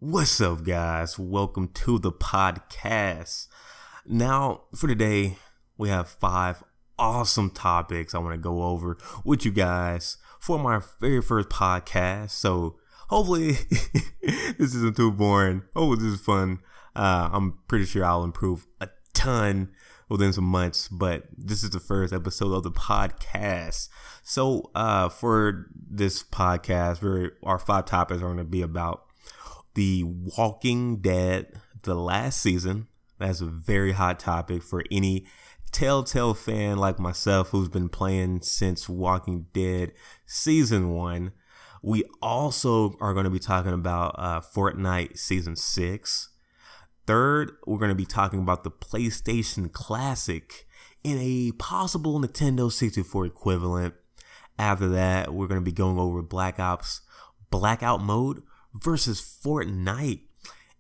What's up, guys? Welcome to the podcast. Now, for today, we have 5 awesome topics I want to go over with you guys for my very first podcast. So, hopefully, this isn't too boring. Oh, this is fun. I'm pretty sure I'll improve a ton within some months, but this is the first episode of the podcast. So, for this podcast, our 5 topics are going to be about the Walking Dead, the last season. That's a very hot topic for any Telltale fan like myself who's been playing since Walking Dead Season 1. We also are going to be talking about Fortnite Season 6. Third, we're going to be talking about the PlayStation Classic in a possible Nintendo 64 equivalent. After that, we're going to be going over blackout mode versus Fortnite.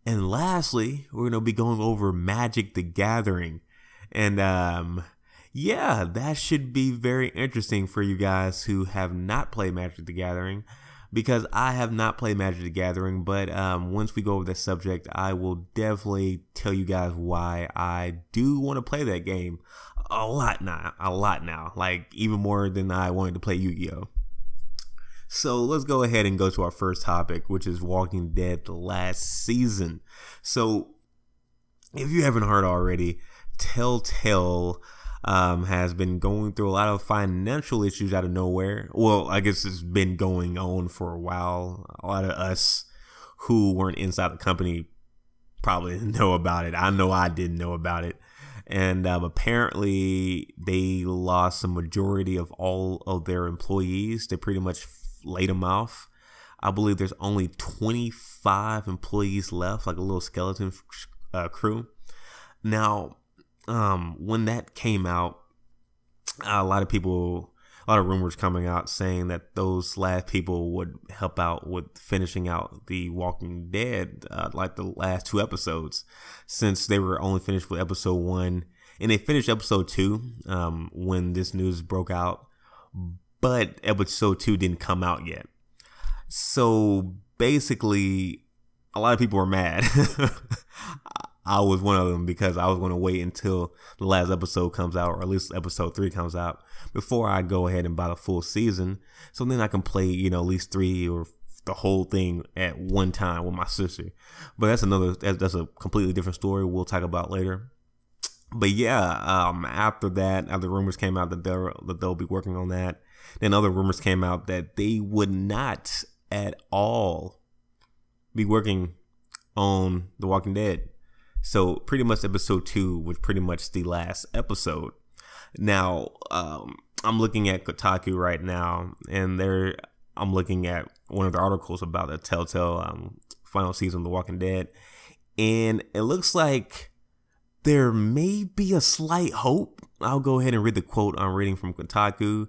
And lastly, we're going to be going over Magic the Gathering. And that should be very interesting for you guys who have not played Magic the Gathering, because I have not played Magic the Gathering. But once we go over this subject, I will definitely tell you guys why I do want to play that game a lot now, like even more than I wanted to play Yu-Gi-Oh! So let's go ahead and go to our first topic, which is Walking Dead the last season. So if you haven't heard already, Telltale has been going through a lot of financial issues out of nowhere. Well, I guess it's been going on for a while. A lot of us who weren't inside the company probably didn't know about it. I know I didn't know about it. And apparently they lost a majority of all of their employees. They pretty much laid them off. I believe there's only 25 employees left, like a little skeleton crew. Now, when that came out, a lot of rumors coming out saying that those last people would help out with finishing out the Walking Dead, like the last 2 episodes, since they were only finished with episode 1, and they finished episode 2 when this news broke out. But episode 2 didn't come out yet. So basically, a lot of people were mad. I was one of them, because I was going to wait until the last episode comes out, or at least episode 3 comes out, before I go ahead and buy the full season. So then I can play, at least 3 or the whole thing at one time with my sister. But that's a completely different story we'll talk about later. But after the rumors came out that they'll be working on that, then other rumors came out that they would not at all be working on The Walking Dead. So pretty much episode 2 was pretty much the last episode. Now, I'm looking at Kotaku right now, and I'm looking at one of the articles about the Telltale final season of The Walking Dead, and it looks like there may be a slight hope. I'll go ahead and read the quote I'm reading from Kotaku.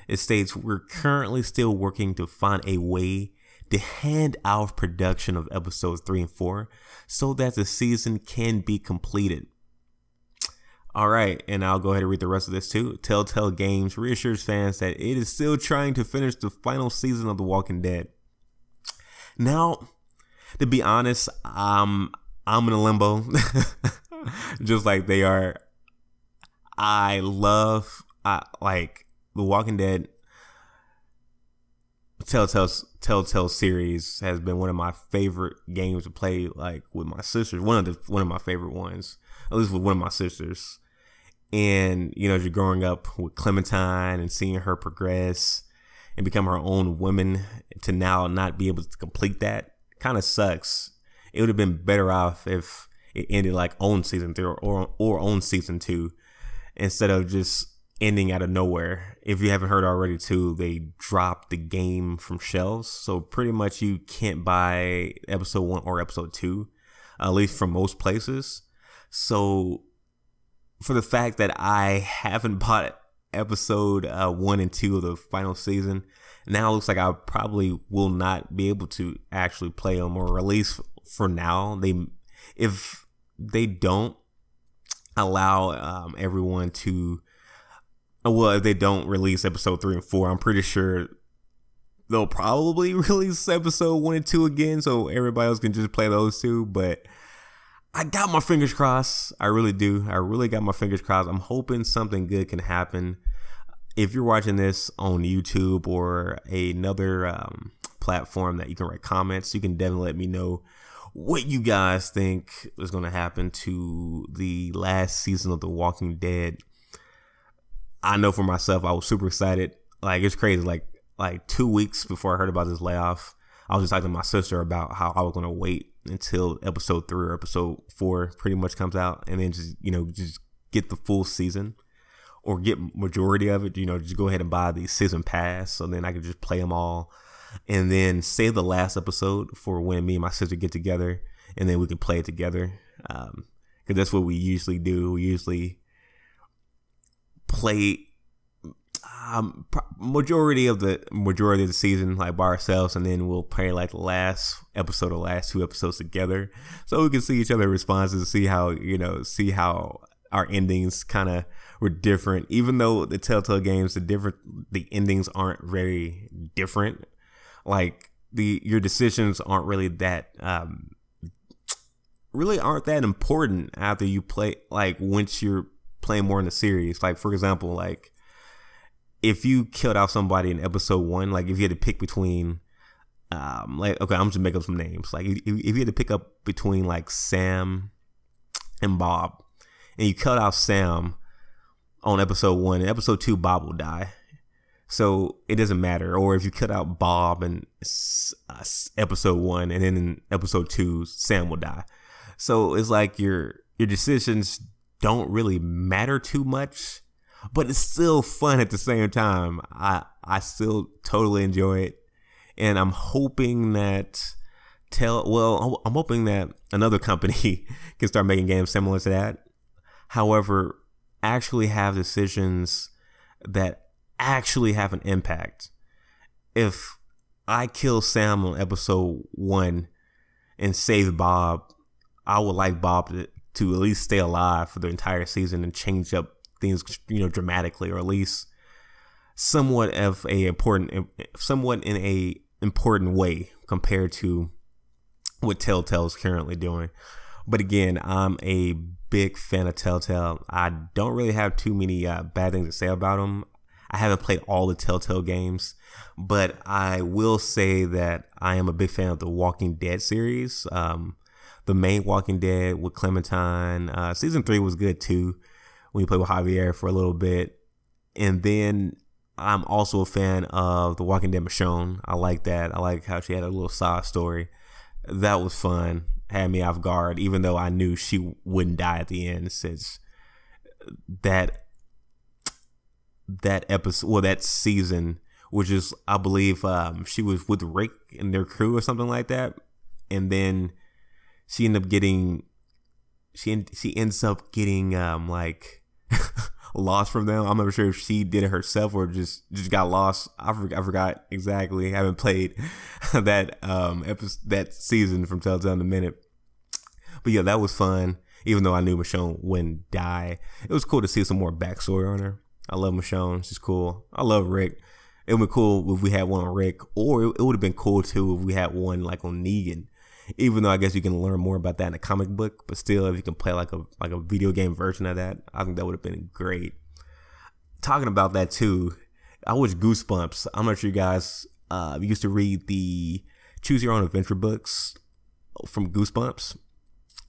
It states, "We're currently still working to find a way to hand out production of episodes 3 and 4 so that the season can be completed." All right, and I'll go ahead and read the rest of this too. Telltale Games reassures fans that it is still trying to finish the final season of The Walking Dead. Now, to be honest, I'm in a limbo, just like they are. I like The Walking Dead. Telltale series has been one of my favorite games to play, like with my sisters. One of my favorite ones, at least with one of my sisters. And as you're growing up with Clementine and seeing her progress and become her own woman, to now not be able to complete that kind of sucks. It would have been better off if it ended like on season 3 or on season 2, instead of just ending out of nowhere. If you haven't heard already too, they dropped the game from shelves. So pretty much you can't buy episode 1 or episode 2, at least from most places. So for the fact that I haven't bought episode 1 and 2 of the final season, now it looks like I probably will not be able to actually play them, or at least for now. If they don't allow everyone to, well, if they don't release episode 3 and 4, I'm pretty sure they'll probably release episode 1 and 2 again, so everybody else can just play those two. But I got my fingers crossed. I really do. I really got my fingers crossed. I'm hoping something good can happen. If you're watching this on YouTube or another platform that you can write comments, you can definitely let me know what you guys think is going to happen to the last season of The Walking Dead. I know for myself, I was super excited. Like, it's crazy. Like 2 weeks before I heard about this layoff, I was just talking to my sister about how I was going to wait until episode 3 or episode 4 pretty much comes out, and then just get the full season or get majority of it. Just go ahead and buy the season pass, so then I could just play them all, and then save the last episode for when me and my sister get together, and then we can play it together. Because that's what we usually do. We usually play majority of the season like by ourselves, and then we'll play like the last episode or last 2 episodes together, so we can see each other's responses, see how our endings kind of were different. Even though the Telltale games, the endings aren't very different. Like your decisions aren't really that aren't that important after you play, like once you're playing more in the series. Like, for example, like if you killed off somebody in episode 1, like if you had to pick between like, okay, I'm just making up some names. Like if you had to pick up between like Sam and Bob, and you cut off Sam on episode 1, and episode 2 Bob will die, so it doesn't matter. Or if you cut out Bob in episode 1, and then in episode 2 Sam will die, so it's like your decisions don't really matter too much, but it's still fun at the same time. I still totally enjoy it, and I'm hoping that I'm hoping that another company can start making games similar to that. However, actually have decisions that actually have an impact. If I kill Sam on episode 1 and save Bob, I would like Bob to at least stay alive for the entire season and change up things, dramatically, or at least somewhat in a important way compared to what Telltale is currently doing. But again, I'm a big fan of Telltale. I don't really have too many bad things to say about them. I haven't played all the Telltale games, but I will say that I am a big fan of the Walking Dead series. The main Walking Dead with Clementine. Season 3 was good too, when you play with Javier for a little bit. And then I'm also a fan of the Walking Dead Michonne. I like that. I like how she had a little side story. That was fun. Had me off guard, even though I knew she wouldn't die at the end, since that episode, that season, which is, I believe, she was with Rick and their crew or something like that, and then she ends up getting like lost from them. I'm not sure if she did it herself or just got lost. I forgot exactly. I haven't played that that season from Telltale in a minute. But yeah, that was fun. Even though I knew Michonne wouldn't die, it was cool to see some more backstory on her. I love Michonne. She's cool. I love Rick. It would be cool if we had one on Rick, or it would have been cool too if we had one like on Negan. Even though I guess you can learn more about that in a comic book, but still, if you can play like a video game version of that, I think that would have been great. Talking about that too, I watched Goosebumps. I'm not sure you guys used to read the Choose Your Own Adventure books from Goosebumps.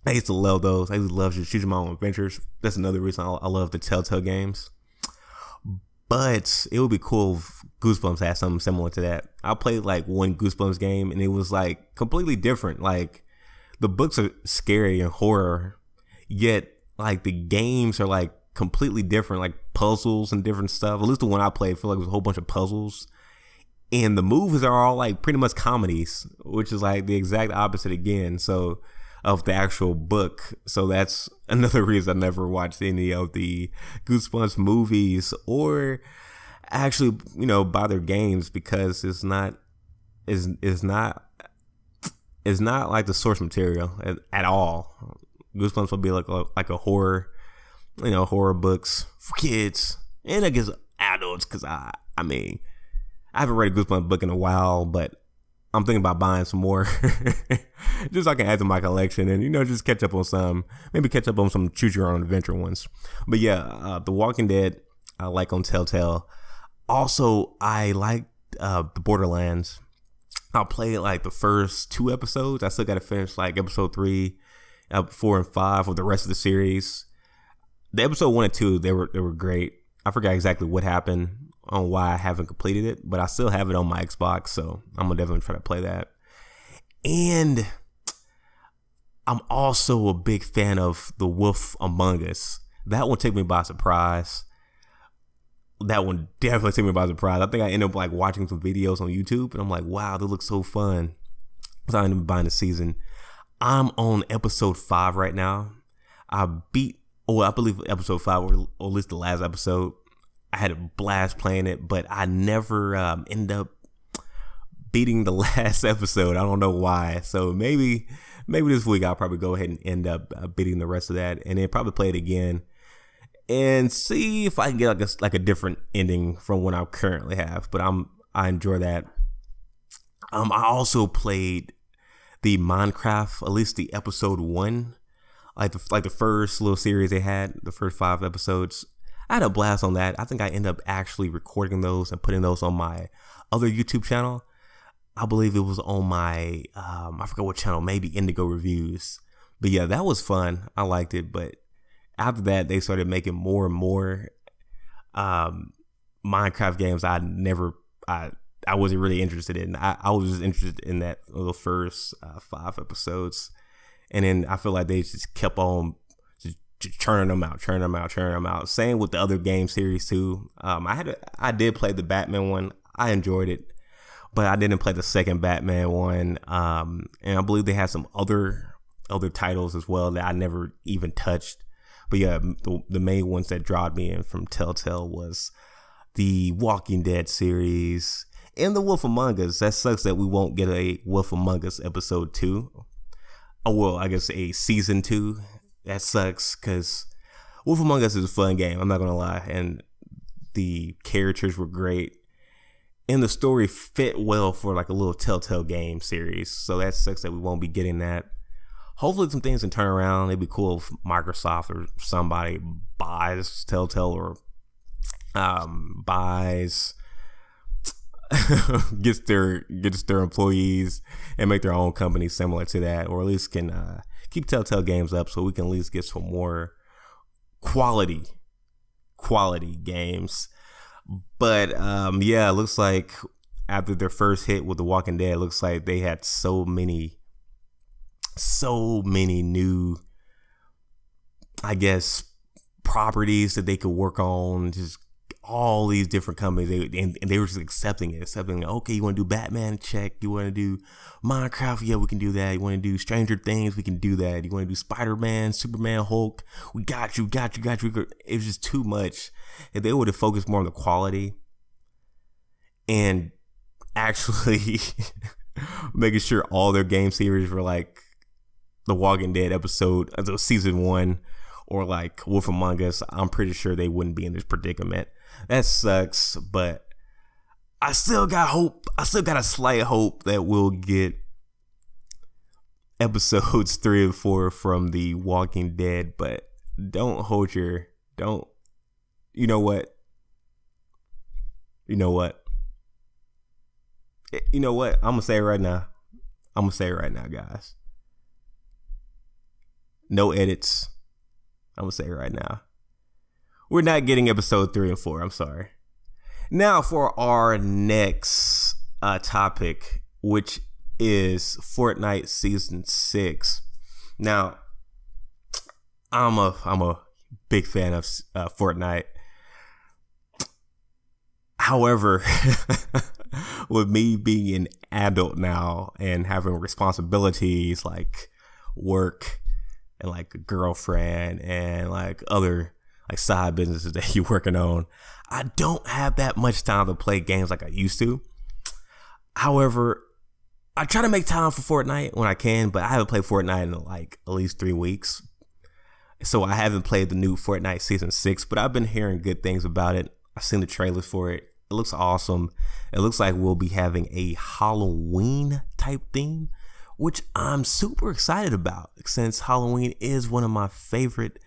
I used to love those. I used to love choosing my own adventures. That's another reason I love the Telltale games. But it would be cool if Goosebumps had something similar to that. I played like one Goosebumps game, and it was like completely different. Like, the books are scary and horror, yet like the games are like completely different, like puzzles and different stuff. At least the one I played, I feel like it was a whole bunch of puzzles. And the movies are all like pretty much comedies, which is like the exact opposite again. So, of the actual book. So that's another reason I never watched any of the Goosebumps movies or actually, buy their games, because it's not like the source material at all. Goosebumps will be like a horror, horror books for kids, and I guess adults, because I I haven't read a Goosebumps book in a while, but I'm thinking about buying some more just so I can add to my collection and, just catch up on maybe catch up on some choose your own adventure ones. But yeah, The Walking Dead, I like on Telltale. Also, I like the Borderlands. I'll play like the first 2 episodes. I still got to finish like episode 3, 4, and 5 of the rest of the series. The episode 1 and 2, they were great. I forgot exactly what happened on why I haven't completed it, but I still have it on my Xbox, so I'm gonna definitely try to play that. And I'm also a big fan of The Wolf Among Us. That one took me by surprise. That one definitely took me by surprise. I think I ended up like watching some videos on YouTube, and I'm like, wow, they look so fun. So I ended up buying the season. I'm on episode 5 right now. I believe episode 5, or at least the last episode. I had a blast playing it, but I never end up beating the last episode. I don't know why. So maybe this week I'll probably go ahead and end up beating the rest of that, and then probably play it again and see if I can get like a different ending from what I currently have. But I enjoy that. I also played the Minecraft, at least the episode 1, like the first little series they had, the first 5 episodes. I had a blast on that. I think I ended up actually recording those and putting those on my other YouTube channel. I believe it was on my, I forgot what channel, maybe Indigo Reviews. But yeah, that was fun. I liked it. But after that, they started making more and more Minecraft games I wasn't really interested in. I was just interested in that little first 5 episodes. And then I feel like they just kept on churning them out. Same with the other game series too. I did play the Batman one. I enjoyed it, but I didn't play the second Batman one. And I believe they had some other titles as well that I never even touched. But yeah, the main ones that drawed me in from Telltale was the Walking Dead series and the Wolf Among Us. That sucks that we won't get a Wolf Among Us episode 2. Oh well, I guess a season 2. That sucks because Wolf Among Us is a fun game. I'm not going to lie. And the characters were great. And the story fit well for like a little Telltale game series. So that sucks that we won't be getting that. Hopefully some things can turn around. It'd be cool if Microsoft or somebody buys Telltale or gets their employees and make their own company similar to that, or at least can keep Telltale games up so we can at least get some more quality games. But yeah, it looks like after their first hit with The Walking Dead, it looks like they had so many new, I guess, properties that they could work on. Just all these different companies, and they were just accepting it. Okay, you want to do Batman? Check. You want to do Minecraft? Yeah, we can do that. You want to do Stranger Things? We can do that. You want to do Spider-Man, Superman, Hulk? We got you. It was just too much. If they would have focused more on the quality and actually making sure all their game series were like The Walking Dead episode, season 1, or like Wolf Among Us, I'm pretty sure they wouldn't be in this predicament. That sucks, but I still got hope. I still got a slight hope that we'll get episodes 3 and 4 from The Walking Dead, but don't. You know what? I'm gonna say it right now. Guys. No edits. I'm gonna say it right now. We're not getting episode 3 and 4. I'm sorry. Now for our next topic, which is Fortnite Season 6. Now, I'm a big fan of Fortnite. However, with me being an adult now and having responsibilities like work and like a girlfriend and like other like side businesses that you're working on, I don't have that much time to play games like I used to. However, I try to make time for Fortnite when I can, but I haven't played Fortnite in like at least 3 weeks. So I haven't played the new Fortnite Season 6, but I've been hearing good things about it. I've seen the trailers for it. It looks awesome. It looks like we'll be having a Halloween type theme, which I'm super excited about since Halloween is one of my favorite,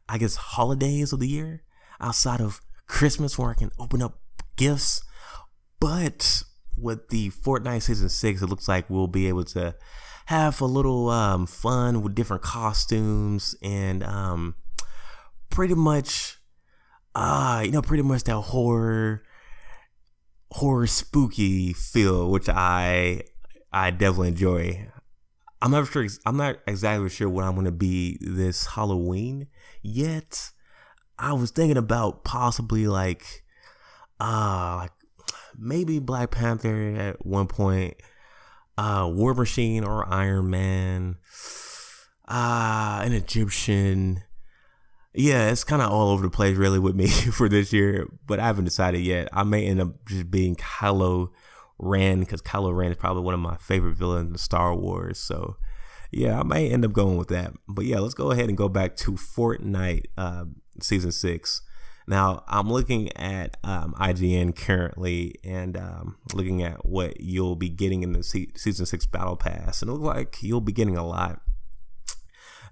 I guess, holidays of the year outside of Christmas where I can open up gifts. But with the Fortnite Season 6, it looks like we'll be able to have a little fun with different costumes and pretty much that horror spooky feel, which I definitely enjoy. I'm not exactly sure what I'm going to be this Halloween yet. I was thinking about possibly like maybe Black Panther at one point, War Machine or Iron Man, an Egyptian. Yeah, it's kind of all over the place really with me for this year, but I haven't decided yet. I may end up just being Kylo Ren because Kylo Ren is probably one of my favorite villains in Star Wars. So yeah, I may end up going with that. But yeah, let's go ahead and go back to Fortnite Season 6. Now, I'm looking at IGN currently and looking at what you'll be getting in the Season 6 Battle Pass. And it looks like you'll be getting a lot.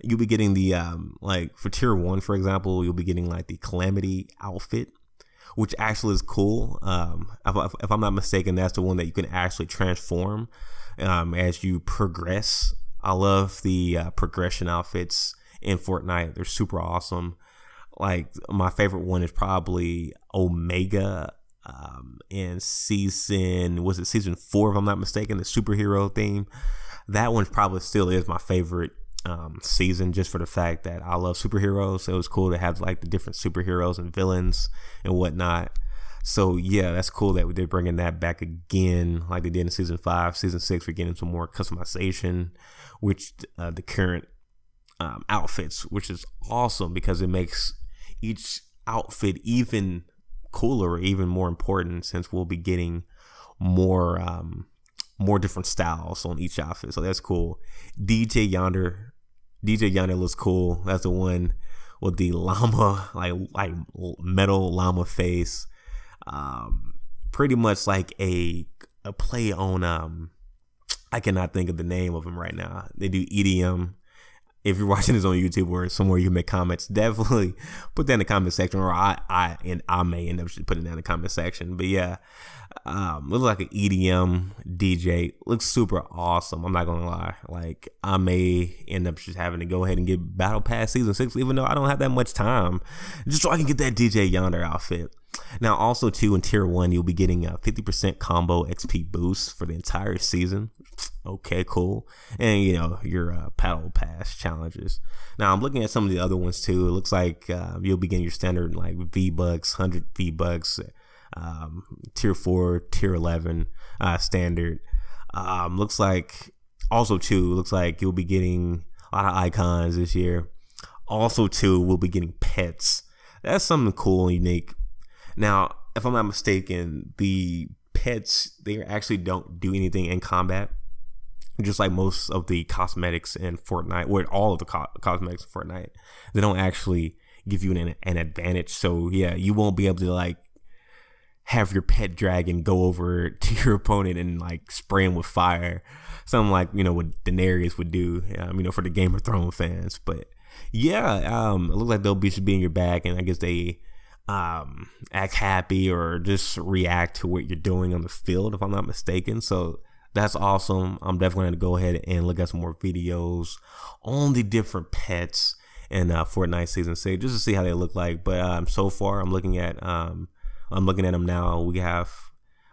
You'll be getting the, like, for Tier 1, for example, you'll be getting, like, the Calamity outfit, which actually is cool. If I'm not mistaken, that's the one that you can actually transform as you progress. I love the progression outfits in Fortnite. They're super awesome. Like, my favorite one is probably Omega in season 4, if I'm not mistaken, the superhero theme. That one probably still is my favorite season, just for the fact that I love superheroes. So it was cool to have like the different superheroes and villains and whatnot. So yeah, that's cool that they're bringing that back again, like they did in season 5. Season 6, we're getting some more customization, which the current outfits, which is awesome because it makes each outfit even cooler, even more important, since we'll be getting more different styles on each outfit. So that's cool. DJ Yonder looks cool. That's the one with the llama, like metal llama face. Pretty much like a play on I cannot think of the name of him right now. They do EDM. If you're watching this on YouTube or somewhere you make comments, definitely put that in the comment section, or I may end up just putting that in the comment section. But yeah, looks like an EDM DJ. Looks super awesome. I'm not gonna lie. Like, I may end up just having to go ahead and get Battle Pass Season 6, even though I don't have that much time, just so I can get that DJ Yonder outfit. Now, also too, in Tier 1, you'll be getting a 50% combo XP boost for the entire season. Okay, cool. And your Battle Pass challenges. Now, I'm looking at some of the other ones too. It looks like you'll be getting your standard like V-Bucks, 100 V-Bucks, Tier 4, Tier 11 standard. Looks like you'll be getting a lot of icons this year. Also too, we'll be getting pets. That's something cool and unique. Now, if I'm not mistaken, the pets, they actually don't do anything in combat, just like most of the cosmetics in Fortnite, or all of the cosmetics in Fortnite. They don't actually give you an advantage. So yeah, you won't be able to like have your pet dragon go over to your opponent and like spray him with fire, something like what Daenerys would do, for the Game of Thrones fans. But yeah, it looks like they'll be in your bag, and I guess they act happy or just react to what you're doing on the field, if I'm not mistaken. So that's awesome. I'm definitely going to go ahead and look at some more videos on the different pets in Fortnite Season 6 just to see how they look like. But so far, I'm looking at them now. We have,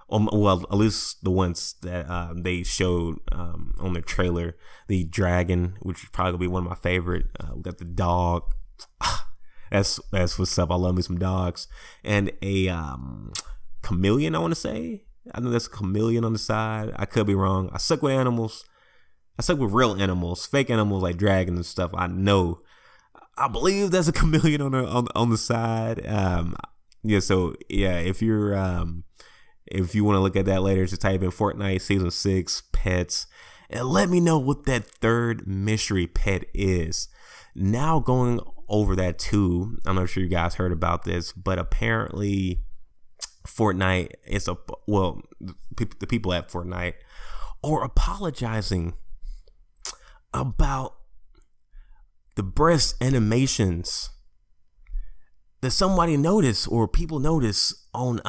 well, at least the ones that they showed on the trailer. The dragon, which is probably be one of my favorite. We got the dog. That's what's up. I love me some dogs. And a chameleon, I want to say. I think that's a chameleon on the side. I could be wrong. I suck with animals. I suck with real animals. Fake animals like dragons and stuff. I believe that's a chameleon on the side. Yeah, so yeah, if you want to look at that later, just type in Fortnite Season 6 pets and let me know what that third mystery pet is. Now going over that too, I'm not sure you guys heard about this, but apparently Fortnite is the people at Fortnite are apologizing about the breast animations that somebody noticed or people noticed on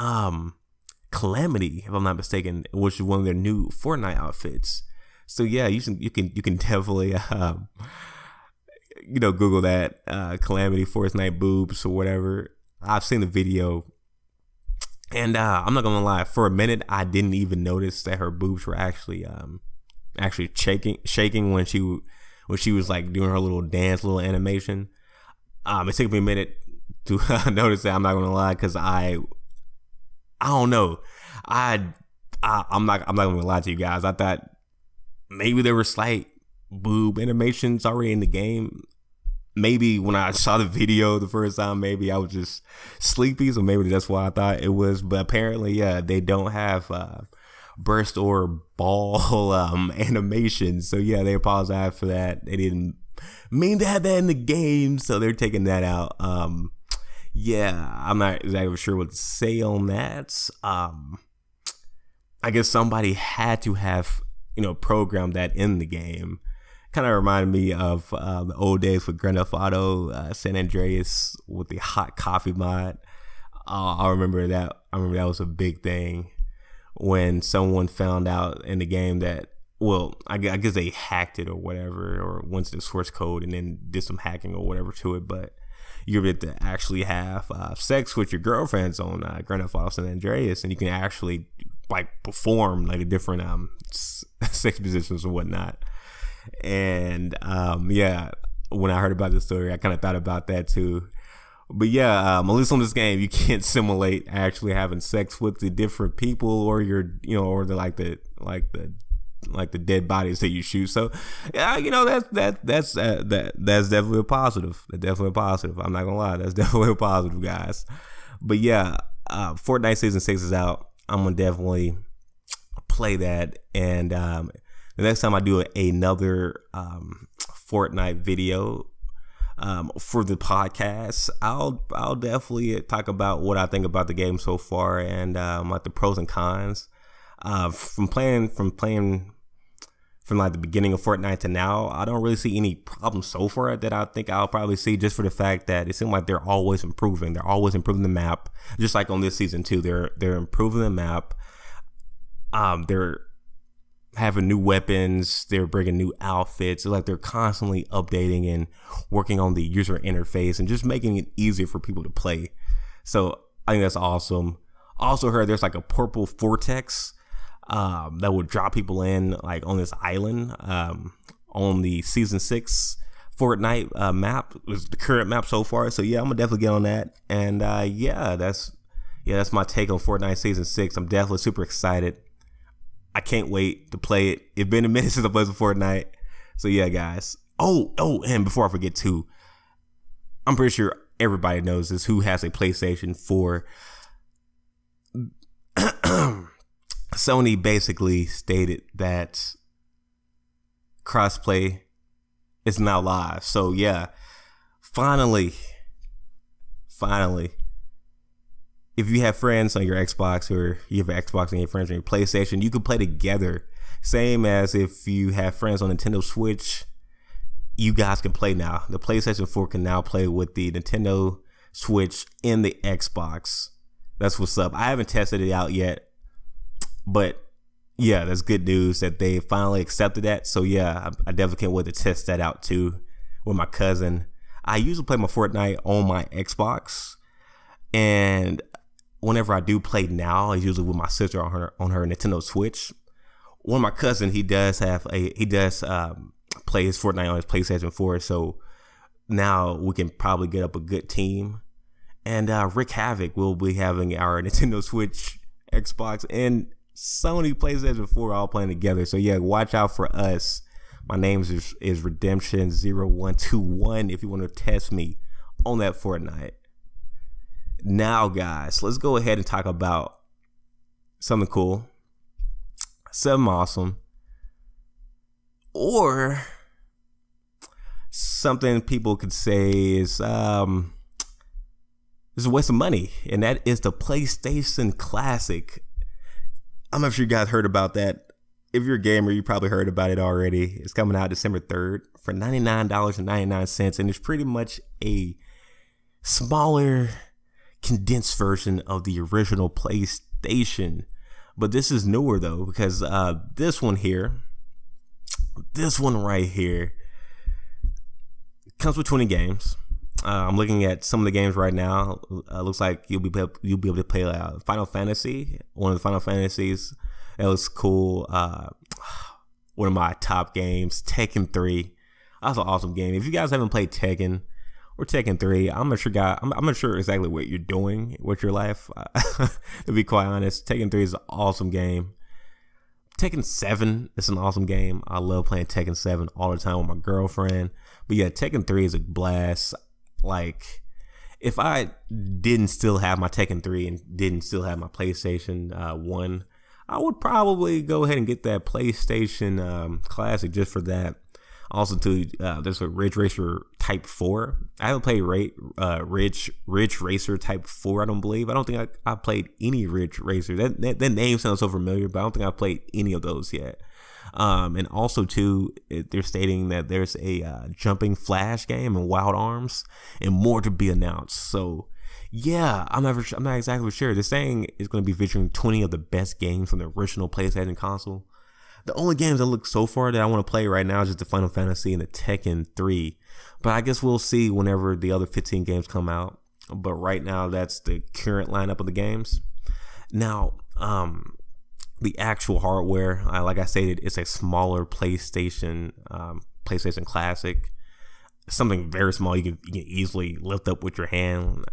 Calamity, if I'm not mistaken, which is one of their new Fortnite outfits. So yeah, you can definitely Google that Calamity Fortnite boobs or whatever. I've seen the video, and I'm not gonna lie, for a minute I didn't even notice that her boobs were actually shaking when she was like doing her little dance, little animation. It took me a minute to notice that. I'm not gonna lie, because I don't know. I'm not gonna lie to you guys. I thought maybe there were slight boob animations already in the game. Maybe when I saw the video the first time, maybe I was just sleepy, so maybe that's why I thought it was. But apparently, yeah, they don't have burst or ball animations. So yeah, they apologize for that. They didn't mean to have that in the game, so they're taking that out. Yeah, I'm not exactly sure what to say on that. I guess somebody had to have programmed that in the game. Kind of reminded me of the old days with Grand Theft Auto San Andreas with the hot coffee mod. I remember that. That was a big thing when someone found out in the game that, well, I guess they hacked it or whatever, or went to the source code and then did some hacking or whatever to it. But you're able to actually have sex with your girlfriends on Grand Theft Auto San Andreas, and you can actually like perform like the different sex positions and whatnot. And yeah, when I heard about this story, I kind of thought about that too. But yeah, at least on this game, you can't simulate actually having sex with the different people or your, or the dead bodies that you shoot. So yeah, that's definitely a positive. That's definitely a positive. I'm not gonna lie, that's definitely a positive, guys. But yeah, Fortnite Season 6 is out. I'm gonna definitely play that, and the next time I do another Fortnite video for the podcast, I'll definitely talk about what I think about the game so far, and like the pros and cons. From playing from like the beginning of Fortnite to now, I don't really see any problems so far that I think I'll probably see, just for the fact that it seems like they're always improving. They're always improving the map, just like on this season too. They're improving the map. They're having new weapons, they're bringing new outfits. It's like they're constantly updating and working on the user interface and just making it easier for people to play. So I think that's awesome. Also heard there's like a purple vortex that would drop people in like on this island on the season 6 Fortnite map. It was the current map so far. So yeah, I'm gonna definitely get on that. And yeah, that's my take on Fortnite season 6. I'm definitely super excited. I can't wait to play it. It's been a minute since I played some Fortnite. So yeah, guys. Oh, and before I forget too, I'm pretty sure everybody knows this who has a PlayStation 4. Sony basically stated that crossplay is now live. So yeah, finally, if you have friends on your Xbox, or you have an Xbox and your friends on your PlayStation, you can play together. Same as if you have friends on Nintendo Switch, you guys can play now. The PlayStation 4 can now play with the Nintendo Switch and the Xbox. That's what's up. I haven't tested it out yet, but yeah, that's good news that they finally accepted that. So yeah, I definitely can't wait to test that out too with my cousin. I usually play my Fortnite on my Xbox, and whenever I do play now, it's usually with my sister on her Nintendo Switch. One of my cousins, he does play his Fortnite on his PlayStation 4, so now we can probably get up a good team. And Rick Havoc will be having our Nintendo Switch, Xbox, and Sony PlayStation 4 all playing together. So yeah, watch out for us. My name is Redemption0121 if you want to test me on that Fortnite. Now, guys, let's go ahead and talk about something cool, something awesome, or something people could say is It's a waste of money, and that is the PlayStation Classic. I'm not sure you guys heard about that. If you're a gamer, you probably heard about it already. It's coming out December 3rd for $99.99, and it's pretty much a smaller, condensed version of the original PlayStation. But this is newer though, because this one right here, comes with 20 games. I'm looking at some of the games right now. Looks like you'll be able to play Final Fantasy, one of the Final Fantasies. That looks cool. One of my top games, Tekken 3. That's an awesome game. If you guys haven't played Tekken or Tekken 3, I'm not sure exactly what you're doing with your life. To be quite honest, Tekken 3 is an awesome game. Tekken 7 is an awesome game. I love playing Tekken 7 all the time with my girlfriend. But yeah, Tekken 3 is a blast. Like, if I didn't still have my Tekken 3 and didn't still have my PlayStation 1, I would probably go ahead and get that PlayStation Classic just for that. Also, too, there's a Ridge Racer Type 4. I haven't played Ridge Racer Type 4, I don't believe. I don't think I played any Ridge Racer. That name sounds so familiar, but I don't think I've played any of those yet. And also, too, they're stating that there's a Jumping Flash game and Wild Arms and more to be announced. So, yeah, I'm not exactly sure. They're saying it's going to be featuring 20 of the best games from the original PlayStation console. The only games that look so far that I want to play right now is just the Final Fantasy and the Tekken 3. But I guess we'll see whenever the other 15 games come out. But right now, that's the current lineup of the games. Now, the actual hardware, like I stated, it's a smaller PlayStation Classic. Something very small you can easily lift up with your hand,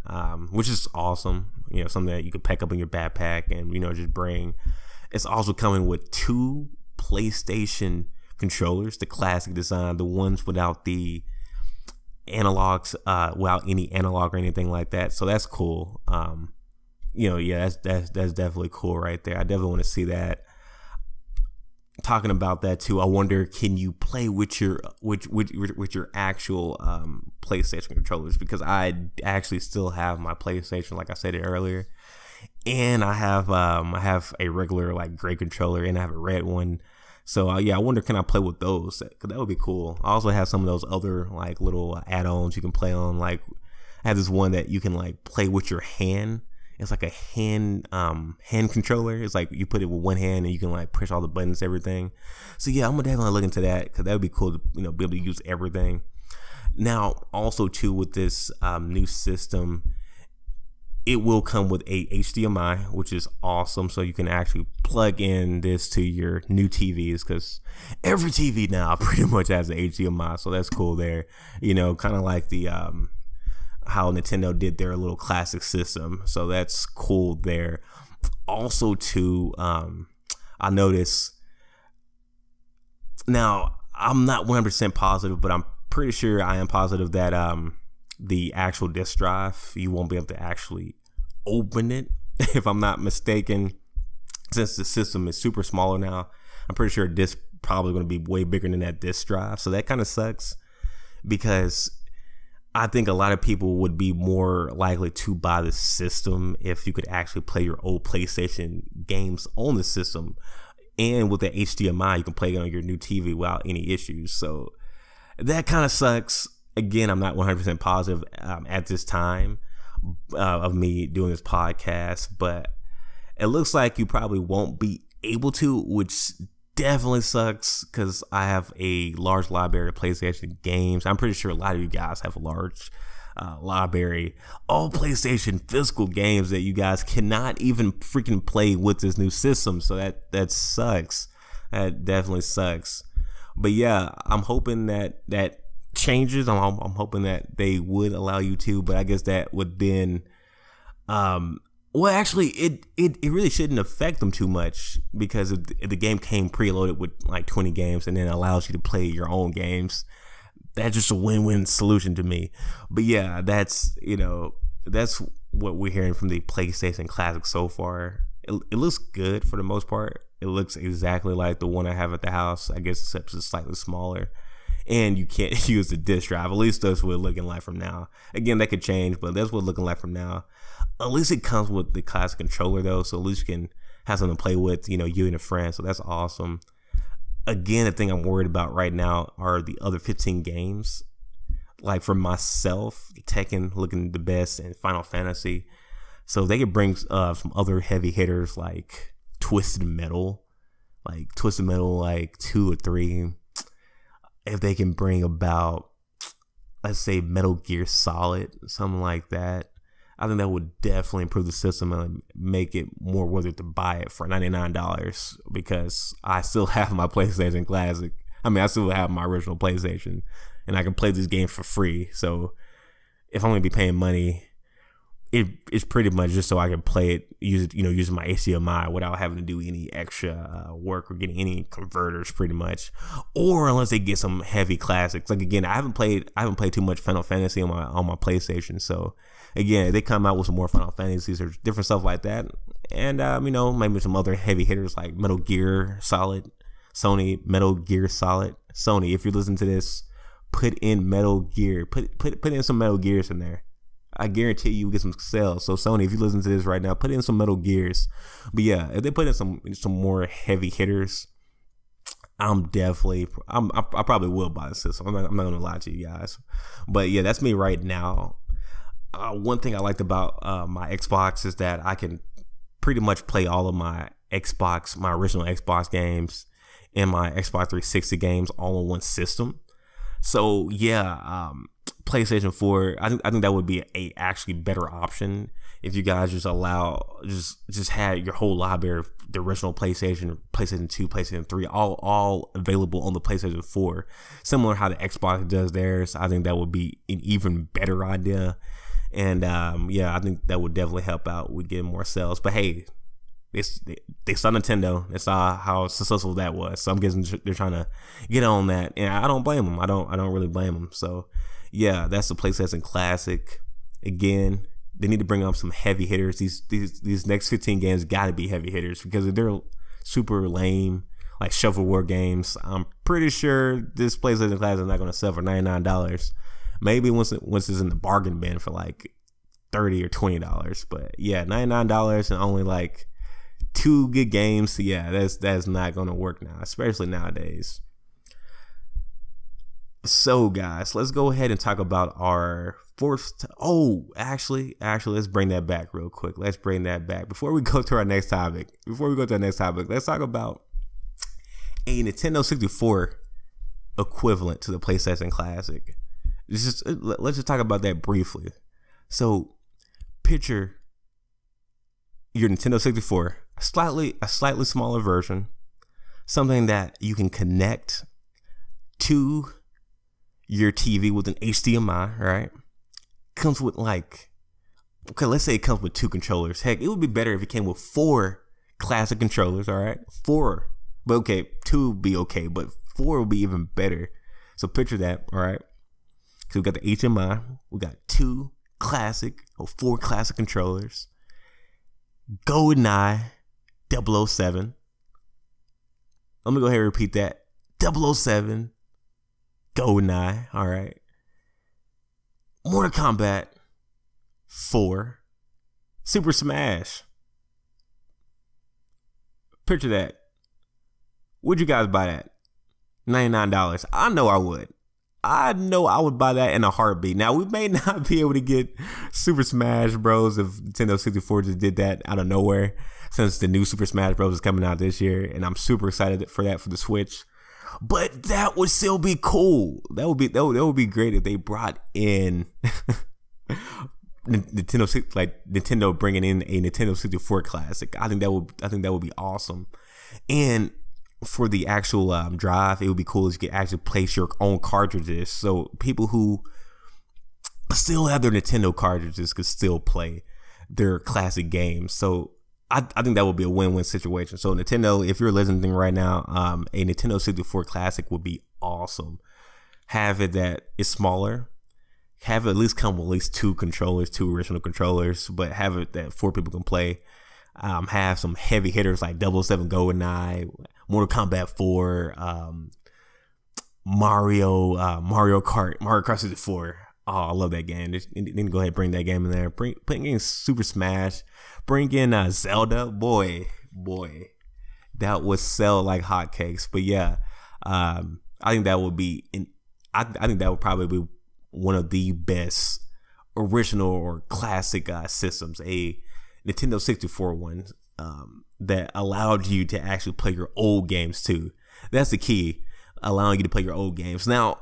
which is awesome. You know, something that you could pack up in your backpack and, just bring. It's also coming with 2 PlayStation controllers, the classic design, the ones without the analogs, without any analog or anything like that. So that's cool. Yeah, that's definitely cool right there. I definitely want to see that. Talking about that too, I wonder, can you play with your actual PlayStation controllers? Because I actually still have my PlayStation, like I said it earlier, and I have a regular like gray controller, and I have a red one. So yeah, I wonder, can I play with those? Cause that would be cool. I also have some of those other like little add-ons you can play on. Like I have this one that you can like play with your hand. It's like a hand controller. It's like you put it with one hand and you can like push all the buttons, everything. So yeah, I'm gonna definitely look into that because that would be cool to be able to use everything. Now, also too, with this new system, it will come with a HDMI, which is awesome. So you can actually plug in this to your new TVs, because every TV now pretty much has an HDMI. So that's cool there. Kind of like the how Nintendo did their little classic system. So that's cool there. Also too, I noticed, now I'm not 100% positive, but I'm pretty sure I am positive that the actual disk drive, you won't be able to actually open it, if I'm not mistaken, since the system is super smaller now. I'm pretty sure this probably going to be way bigger than that disk drive. So that kind of sucks, because I think a lot of people would be more likely to buy the system if you could actually play your old PlayStation games on the system. And with the HDMI, you can play it on your new TV without any issues. So that kind of sucks. Again, I'm not 100% positive at this time of me doing this podcast, but it looks like you probably won't be able to, which definitely sucks, because I have a large library of PlayStation games. I'm pretty sure a lot of you guys have a large library, all PlayStation physical games that you guys cannot even freaking play with this new system. So that sucks. That definitely sucks. But yeah, I'm hoping that changes. I'm hoping that they would allow you to, but I guess that would then well, actually, it really shouldn't affect them too much, because if the game came preloaded with like 20 games and then allows you to play your own games, that's just a win-win solution to me. But yeah, that's what we're hearing from the PlayStation Classic so far. It looks good for the most part. It looks exactly like the one I have at the house, I guess, except it's slightly smaller. and you can't use the disc drive. At least that's what it's looking like from now. Again, that could change, but that's what it's looking like from now. At least it comes with the classic controller though, so at least you can have something to play with, you know, you and a friend. So that's awesome. Again, the thing I'm worried about right now are the other 15 games. Like for myself, Tekken looking the best, and Final Fantasy. So they could bring some other heavy hitters like Twisted Metal, like 2 or 3. If they can bring about, let's say, Metal Gear Solid, something like that, I think that would definitely improve the system and make it more worth it to buy it for $99, because I still have my PlayStation Classic. I mean, I still have my original PlayStation, and I can play this game for free. So if I'm going to be paying money, it's pretty much just so I can play it, using my HDMI without having to do any extra work or getting any converters, pretty much. Or unless they get some heavy classics. Like again, I haven't played too much Final Fantasy on my PlayStation. So again, if they come out with some more Final Fantasies or different stuff like that, and maybe some other heavy hitters like Metal Gear Solid, Metal Gear Solid. Sony, if you're listening to this, put in Metal Gear. Put in some Metal Gears in there. I guarantee you get some sales. So Sony, if you listen to this right now, put in some Metal Gears. But yeah, if they put in some more heavy hitters, I probably will buy the system. I'm not gonna lie to you guys. But yeah, that's me right now. One thing I liked about my Xbox is that I can pretty much play all of my original Xbox games and my Xbox 360 games all on one system. So yeah, PlayStation 4, I think that would be a actually better option if you guys just had your whole library of the original PlayStation 2, PlayStation 3, all available on the PlayStation 4. Similar to how the Xbox does theirs. I think that would be an even better idea. And I think that would definitely help out with getting more sales. But hey, they saw Nintendo. They saw how successful that was. So I'm guessing they're trying to get on that, and I don't blame them. I don't really blame them. So yeah, that's the PlayStation Classic. Again, they need to bring up some heavy hitters. These next 15 games got to be heavy hitters, because if they're super lame, like shovelware games, I'm pretty sure this PlayStation Classic is not going to sell for $99. Maybe once it's in the bargain bin for like $30 or $20. But yeah, $99 and only like 2 good games. Yeah, that's not going to work now, especially nowadays. So guys, let's go ahead and talk about our fourth. Actually, let's bring that back real quick. Let's bring that back before we go to our next topic. Let's talk about a Nintendo 64 equivalent to the PlayStation Classic. Let's just talk about that briefly. So picture your Nintendo 64, a slightly smaller version, something that you can connect to your TV with an HDMI, right? Comes with let's say it comes with 2 controllers. Heck, it would be better if it came with 4 classic controllers, all right? 4, but okay, 2 would be okay, but 4 would be even better. So picture that, all right? So we got the HDMI, we got 4 classic controllers. GoldenEye 007. Let me go ahead and repeat that. 007 GoldenEye, all right. Mortal Kombat 4. Super Smash. Picture that. Would you guys buy that? $99. I know I would. I know I would buy that in a heartbeat. Now, we may not be able to get Super Smash Bros. If Nintendo 64 just did that out of nowhere, since the new Super Smash Bros. Is coming out this year, and I'm super excited for that for the Switch. But that would still be cool. That would be great if they brought in Nintendo bringing in a Nintendo 64 Classic. I think that would be awesome. And for the actual drive, it would be cool if you could actually place your own cartridges, so people who still have their Nintendo cartridges could still play their classic games. So I think that would be a win-win situation. So Nintendo, if you're listening right now, a Nintendo 64 Classic would be awesome. Have it that it's smaller. Have it at least come with at least 2 controllers, 2 original controllers, but have it that 4 people can play. Have some heavy hitters like 007 GoldenEye, Mortal Kombat 4, Mario Kart 64. Oh, I love that game. Just need to go ahead and bring that game in there. Bring in Super Smash. Bring in Zelda. Boy, that would sell like hotcakes. But yeah, I think that would be. I think that would probably be one of the best original or classic systems. A Nintendo 64 one that allowed you to actually play your old games too. That's the key, allowing you to play your old games. Now,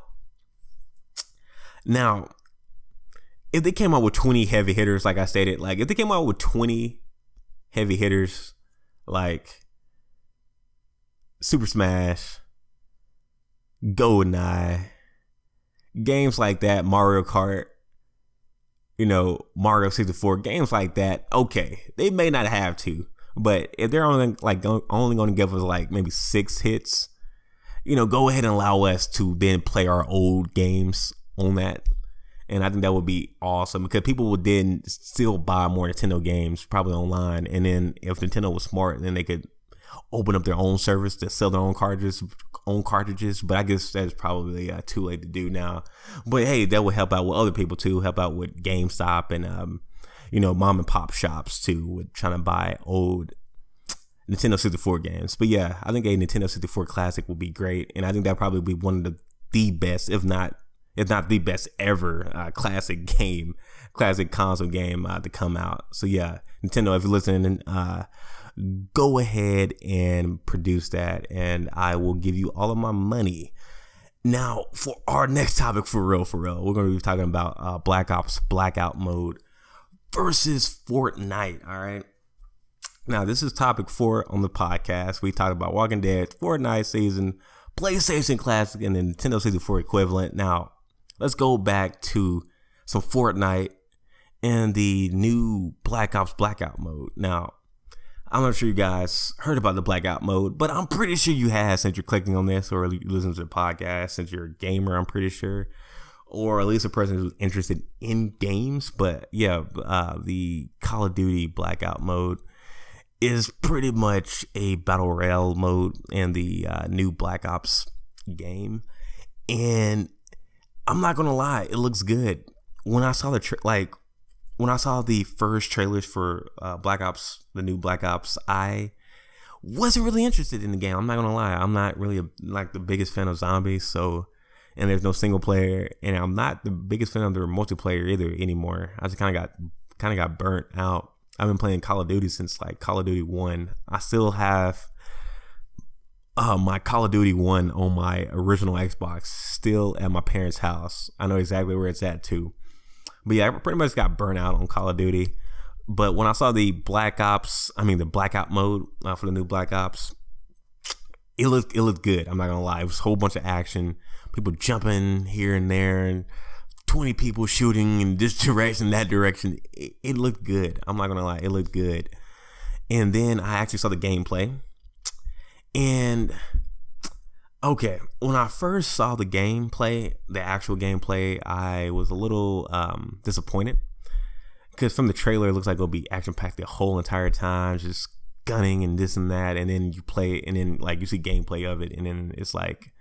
if they came out with 20 heavy hitters, like I stated, like if they came out with 20 heavy hitters, like Super Smash, GoldenEye, games like that, Mario Kart, Mario 64, games like that, okay, they may not have to, but if they're only going to give us like maybe 6 hits, go ahead and allow us to then play our old games on that. And I think that would be awesome because people would then still buy more Nintendo games probably online. And then if Nintendo was smart, then they could open up their own service to sell their own cartridges. But I guess that's probably too late to do now. But hey, that would help out with other people too. Help out with GameStop and mom and pop shops too, with trying to buy old Nintendo 64 games. But yeah, I think a Nintendo 64 classic would be great, and I think that probably be one of the best, if not the best ever classic console game to come out. So yeah, Nintendo, if you're listening, go ahead and produce that, and I will give you all of my money. Now, for our next topic, for real, we're going to be talking about Black Ops Blackout mode versus Fortnite. All right. Now, this is topic 4 on the podcast. We talked about Walking Dead, Fortnite season, PlayStation Classic, and the Nintendo 64 equivalent. Now, let's go back to some Fortnite and the new Black Ops Blackout mode. Now, I'm not sure you guys heard about the Blackout mode, but I'm pretty sure you have since you're clicking on this or you listen to the podcast, since you're a gamer, I'm pretty sure, or at least a person who's interested in games. But yeah, the Call of Duty Blackout mode is pretty much a Battle Royale mode in the new Black Ops game. And I'm not gonna lie, it looks good. When I saw the first trailers for Black Ops, the new Black Ops, I wasn't really interested in the game. I'm not gonna lie. I'm not really the biggest fan of zombies. So, and there's no single player, and I'm not the biggest fan of the multiplayer either anymore. I just kind of got burnt out. I've been playing Call of Duty since like Call of Duty 1. I still have my Call of Duty 1 on my original Xbox still at my parents' house. I know exactly where it's at too. But yeah, I pretty much got burnt out on Call of Duty. But when I saw the the Blackout mode for the new Black Ops, it looked good. I'm not gonna lie. It was a whole bunch of action, people jumping here and there, and 20 people shooting in this direction, that direction. It looked good. I'm not gonna lie, it looked good. And then I actually saw the gameplay. And okay, when I first saw the actual gameplay, I was a little disappointed because from the trailer, it looks like it'll be action packed the whole entire time, just gunning and this and that. And then you play, and then like you see gameplay of it, and then it's like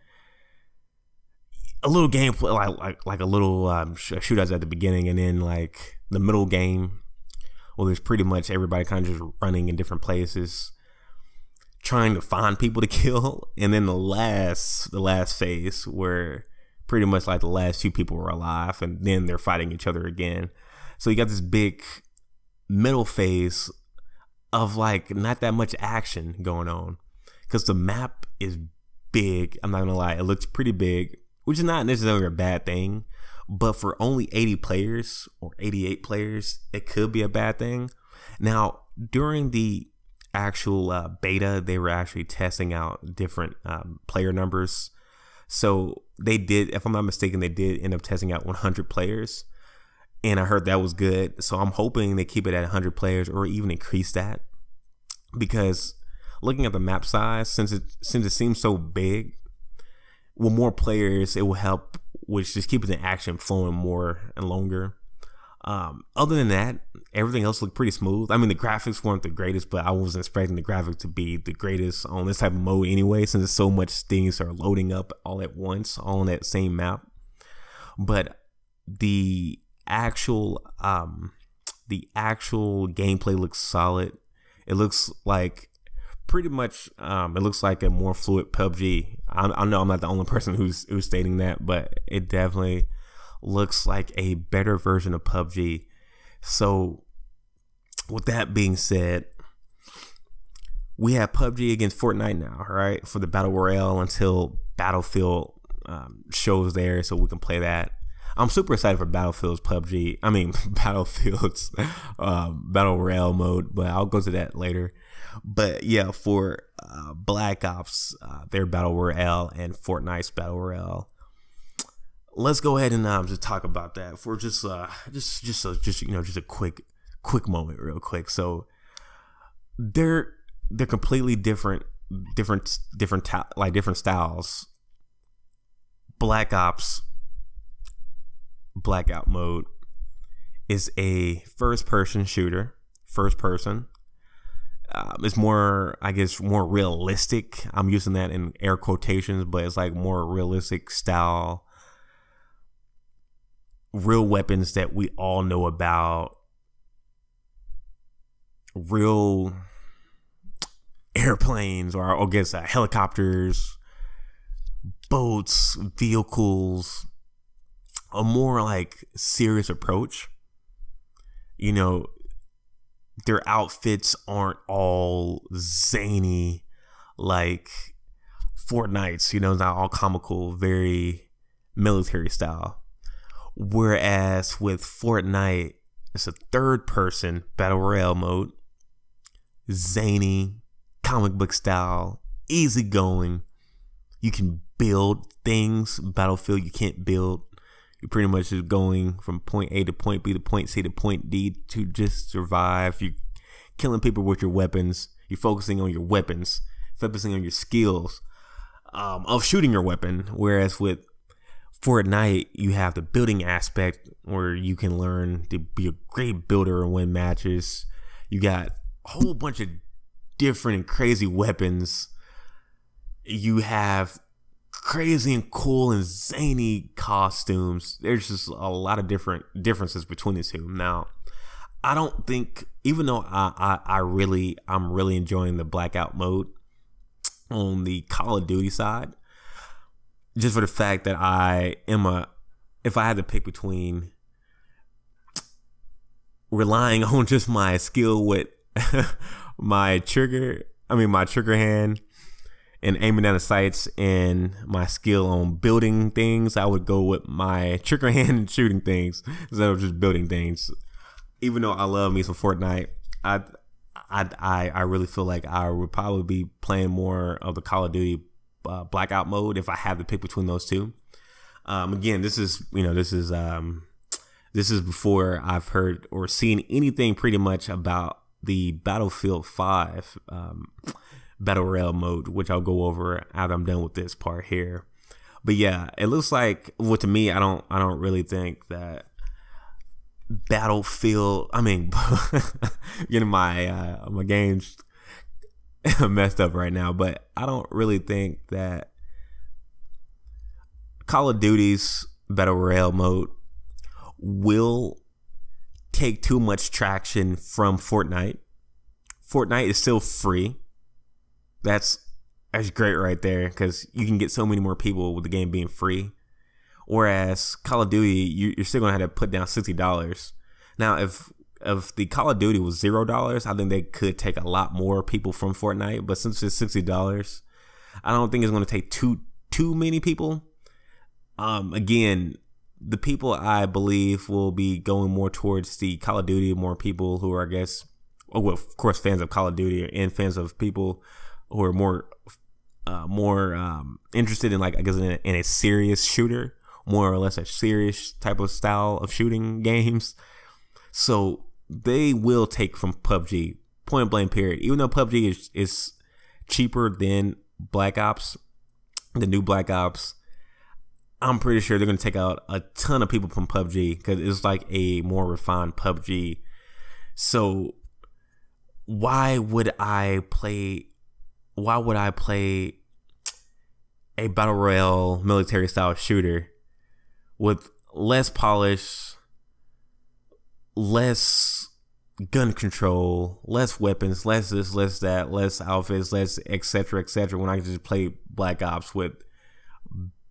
a little gameplay, like a little shootouts at the beginning, and then like the middle game, well, there's pretty much everybody kind of just running in different places, trying to find people to kill. And then the last phase where pretty much like the last few people were alive, and then they're fighting each other again. So you got this big middle phase of like not that much action going on because the map is big. I'm not gonna lie, it looks pretty big, which is not necessarily a bad thing, but for only 80 players or 88 players, it could be a bad thing. Now, during the actual beta, they were actually testing out different player numbers. So they did, if I'm not mistaken, they did end up testing out 100 players. And I heard that was good. So I'm hoping they keep it at 100 players or even increase that. Because looking at the map size, since it seems so big, with more players, it will help with just keeping the action flowing more and longer. Other than that, everything else looked pretty smooth. I mean, the graphics weren't the greatest, but I wasn't expecting the graphics to be the greatest on this type of mode anyway, since there's so much things are loading up all at once on that same map. But the actual gameplay looks solid. It looks like pretty much it looks like a more fluid PUBG. I know I'm not the only person who's stating that, but it definitely looks like a better version of PUBG. So with that being said, we have PUBG against Fortnite now, right? For the Battle Royale until Battlefield shows there, so we can play that. I'm super excited for Battlefield's Battlefield's Battle Royale mode, but I'll go to that later. But yeah, for Black Ops, their Battle Royale, and Fortnite's Battle Royale, let's go ahead and just talk about that for just a quick moment, real quick. So they're completely different styles. Black Ops blackout mode is a first-person shooter. It's more, I guess, more realistic. I'm using that in air quotations, but it's like more realistic style. Real weapons that we all know about. Real airplanes, or I guess helicopters, boats, vehicles. A more like serious approach. You know, their outfits aren't all zany like Fortnite's, not all comical, very military style. Whereas with Fortnite, it's a third person Battle Royale mode, zany, comic book style, easygoing. You can build things. Battlefield, you can't build. You're pretty much just going from point A to point B to point C to point D to just survive. You're killing people with your weapons. You're focusing on your weapons, focusing on your skills of shooting your weapon. Whereas with Fortnite, you have the building aspect where you can learn to be a great builder and win matches. You got a whole bunch of different and crazy weapons. You have crazy and cool and zany costumes. There's just a lot of differences between the two. Now, I don't think, even though I'm really enjoying the blackout mode on the Call of Duty side, just for the fact that if I had to pick between relying on just my skill with my trigger hand and aiming down the sights, and my skill on building things, I would go with my trigger hand and shooting things instead of just building things. Even though I love me some Fortnite, I really feel like I would probably be playing more of the Call of Duty blackout mode if I had to pick between those two. Again, this is before I've heard or seen anything pretty much about the Battlefield 5 Battle Royale mode, which I'll go over after I'm done with this part here. But yeah, it looks like, well, to me, I don't really think that Battlefield, getting my games messed up right now, but I don't really think that Call of Duty's Battle Royale mode will take too much traction from Fortnite. Fortnite is still free. That's great right there, because you can get so many more people with the game being free. Whereas Call of Duty, you're still gonna have to put down $60. Now, if the Call of Duty was $0, I think they could take a lot more people from Fortnite. But since it's $60, I don't think it's gonna take too many people. Again, the people I believe will be going more towards the Call of Duty, more people who are, I guess, of course, fans of Call of Duty and fans of people who are more interested in, like, I guess, in a serious shooter, more or less a serious type of style of shooting games. So they will take from PUBG, point blank period. Even though PUBG is cheaper than Black Ops, the new Black Ops, I'm pretty sure they're going to take out a ton of people from PUBG, because it's like a more refined PUBG. So why would I play a battle royale military style shooter with less polish, less gun control, less weapons, less this, less that, less outfits, less etc. when I can just play Black Ops with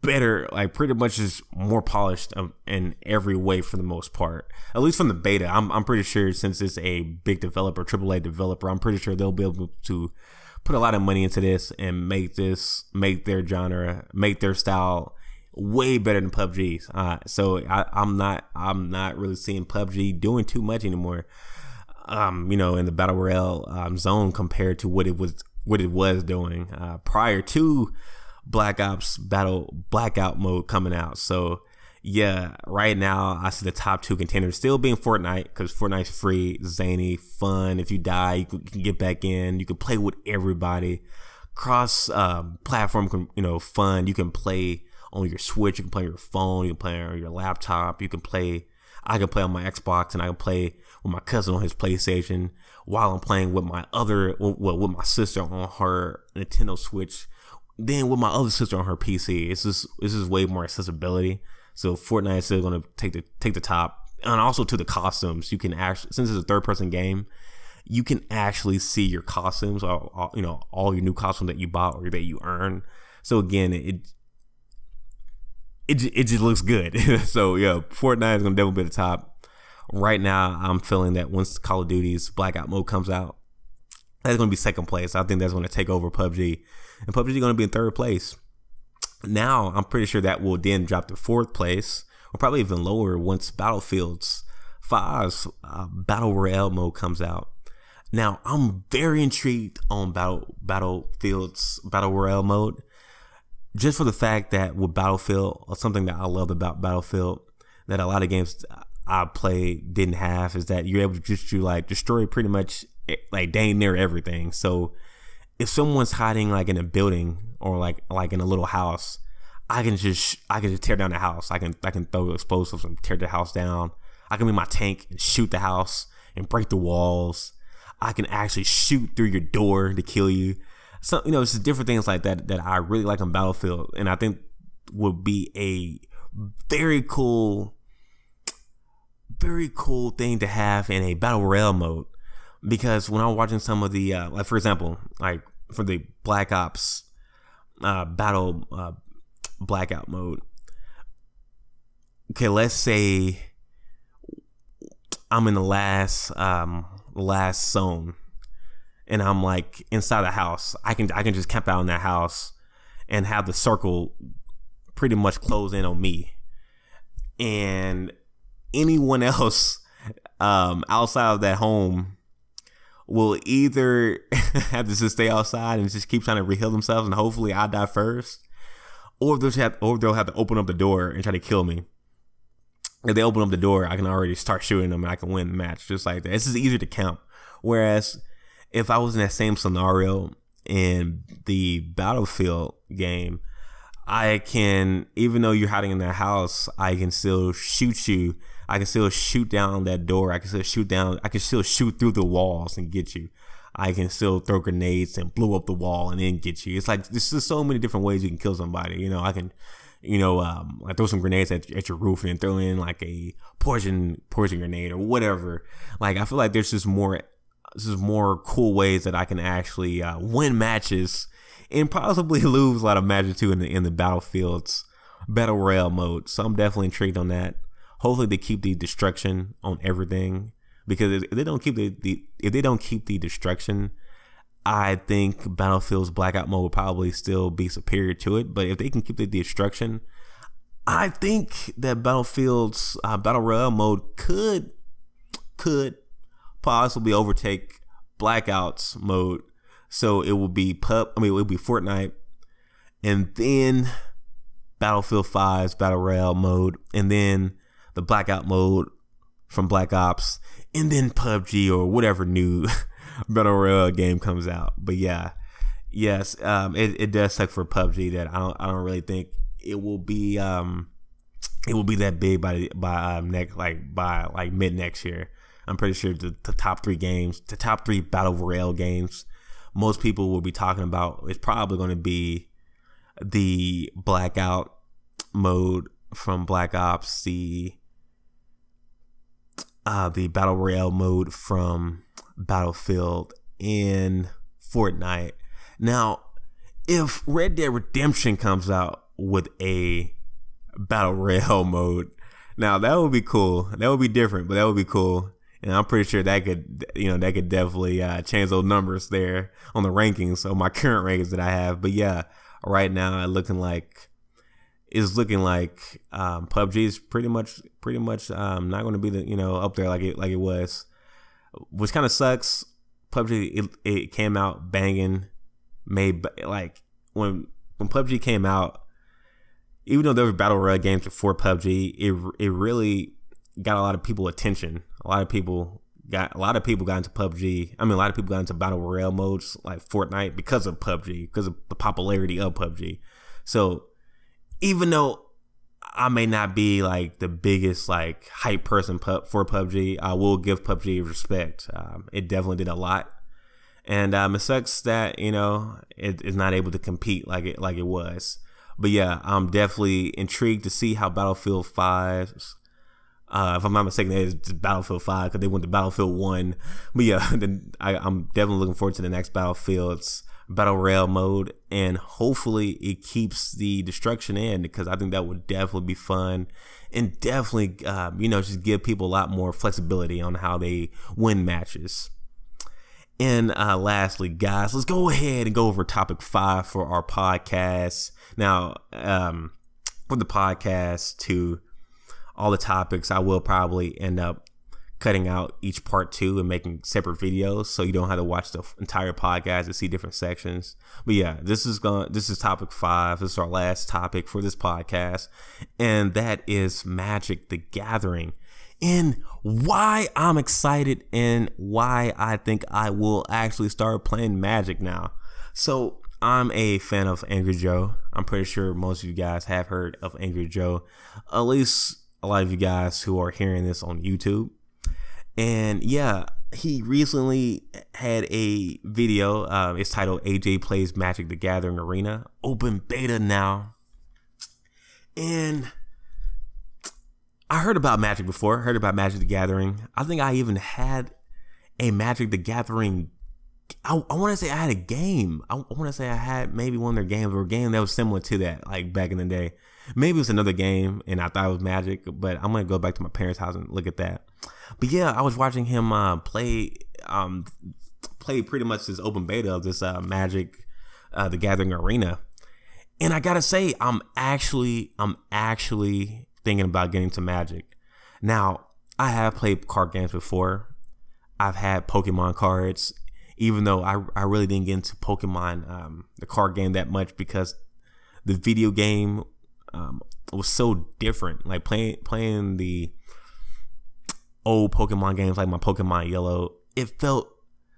better, like pretty much just more polished in every way for the most part. At least from the beta, I'm pretty sure, since it's a big developer, AAA developer, I'm pretty sure they'll be able to put a lot of money into this and make their genre, make their style way better than PUBG. So I'm not really seeing PUBG doing too much anymore. In the battle royale zone compared to what it was doing prior to Black Ops blackout mode coming out. So yeah, right now I see the top two contenders still being Fortnite, because Fortnite's free, zany, fun. If you die, you can get back in. You can play with everybody. Cross platform, fun. You can play on your Switch. You can play on your phone. You can play on your laptop. I can play on my Xbox, and I can play with my cousin on his PlayStation while I'm playing with with my sister on her Nintendo Switch. Then with my other sister on her PC, it's just way more accessibility. So Fortnite is still going to take the top, and also to the costumes. You can actually, since it's a third-person game, you can actually see your costumes, all your new costumes that you bought or that you earn. So again, it just looks good. So yeah, Fortnite is going to definitely be the top. Right now, I'm feeling that once Call of Duty's blackout mode comes out, that's going to be second place. I think that's going to take over PUBG, and PUBG is going to be in third place. Now, I'm pretty sure that will then drop to fourth place, or probably even lower once Battlefield's 5's Battle Royale mode comes out. Now, I'm very intrigued on Battlefield's Battle Royale mode, just for the fact that with Battlefield, or something that I love about Battlefield that a lot of games I play didn't have, is that you're able to just destroy pretty much like dang near everything. So if someone's hiding like in a building or like in a little house, I can just tear down the house. I can throw explosives and tear the house down. I can be my tank and shoot the house and break the walls. I can actually shoot through your door to kill you. So it's just different things like that I really like on Battlefield, and I think would be a very cool thing to have in a battle royale mode. Because when I'm watching some of the like, for example, like for the Black Ops battle blackout mode, okay, let's say I'm in the last zone, and I'm like inside the house. I can just camp out in that house and have the circle pretty much close in on me, and anyone else outside of that home will either have to just stay outside and just keep trying to reheal themselves, and hopefully I die first, or they'll have to open up the door and try to kill me. If they open up the door, I can already start shooting them and I can win the match just like that. It's just easier to count. Whereas if I was in that same scenario in the Battlefield game, I can, even though you're hiding in that house, I can still shoot you. I can still shoot down that door. I can still shoot through the walls and get you. I can still throw grenades and blow up the wall and then get you. It's like, there's just so many different ways you can kill somebody. I can, like throw some grenades at your roof and then throw in like a poison grenade or whatever. Like, I feel like there's just more cool ways that I can actually win matches and possibly lose a lot of matches too in the Battlefield's Battle Royale mode. So I'm definitely intrigued on that. Hopefully they keep the destruction on everything, because if they don't keep the destruction, I think Battlefield's blackout mode would probably still be superior to it. But if they can keep the destruction, I think that Battlefield's Battle Royale mode could possibly overtake Blackout's mode. So it would be it would be Fortnite, and then Battlefield 5's Battle Royale mode, and then the blackout mode from Black Ops, and then PUBG or whatever new Battle Royale game comes out. But yes, it does suck for PUBG that I don't really think it will be that big by mid next year. I'm pretty sure the top 3 games, the top 3 Battle Royale games most people will be talking about is probably going to be the blackout mode from Black Ops, the Battle Royale mode from Battlefield, and Fortnite. Now, if Red Dead Redemption comes out with a Battle Royale mode, now that would be cool. That would be different, but that would be cool. And I'm pretty sure that could definitely change those numbers there on the rankings, on my current rankings that I have. But yeah, right now it's looking like PUBG is pretty much not going to be up there like it was, which kind of sucks. PUBG it came out banging, made like when PUBG came out, even though there were Battle Royale games before PUBG, it really got a lot of people attention. A lot of people got into PUBG. I mean, a lot of people got into Battle Royale modes like Fortnite because of PUBG, because of the popularity of PUBG. So even though I may not be like the biggest like hype person for PUBG, I will give PUBG respect. It definitely did a lot, and it sucks that it is not able to compete like it was. But yeah, I'm definitely intrigued to see how Battlefield 5's. If I'm not mistaken, it's Battlefield 5 because they went to Battlefield 1. But yeah, then I'm definitely looking forward to the next Battlefield's Battle Royale mode, and hopefully it keeps the destruction in, because I think that would definitely be fun, and definitely just give people a lot more flexibility on how they win matches. And lastly, guys, let's go ahead and go over topic 5 for our podcast. Now, for the podcast, to all the topics, I will probably end up cutting out each part 2 and making separate videos, so you don't have to watch the entire podcast to see different sections. But yeah, this is topic 5. This is our last topic for this podcast, and that is Magic the Gathering, and why I'm excited and why I think I will actually start playing Magic now. So I'm a fan of Angry Joe. I'm pretty sure most of you guys have heard of Angry Joe, at least a lot of you guys who are hearing this on YouTube. And yeah, he recently had a video. It's titled AJ Plays Magic the Gathering Arena, open beta now. And I heard about Magic before, heard about Magic the Gathering. I think I even had a Magic the Gathering. I want to say I had a game. I want to say I had maybe one of their games, or a game that was similar to that, like back in the day. Maybe it was another game and I thought it was Magic, but I'm going to go back to my parents' house and look at that. But yeah, I was watching him play pretty much this open beta of this Magic the Gathering Arena. And I got to say, I'm actually thinking about getting to Magic. Now, I have played card games before. I've had Pokemon cards, even though I really didn't get into Pokemon, the card game, that much, because the video game was so different. Like playing the old Pokemon games, like my Pokemon Yellow, it felt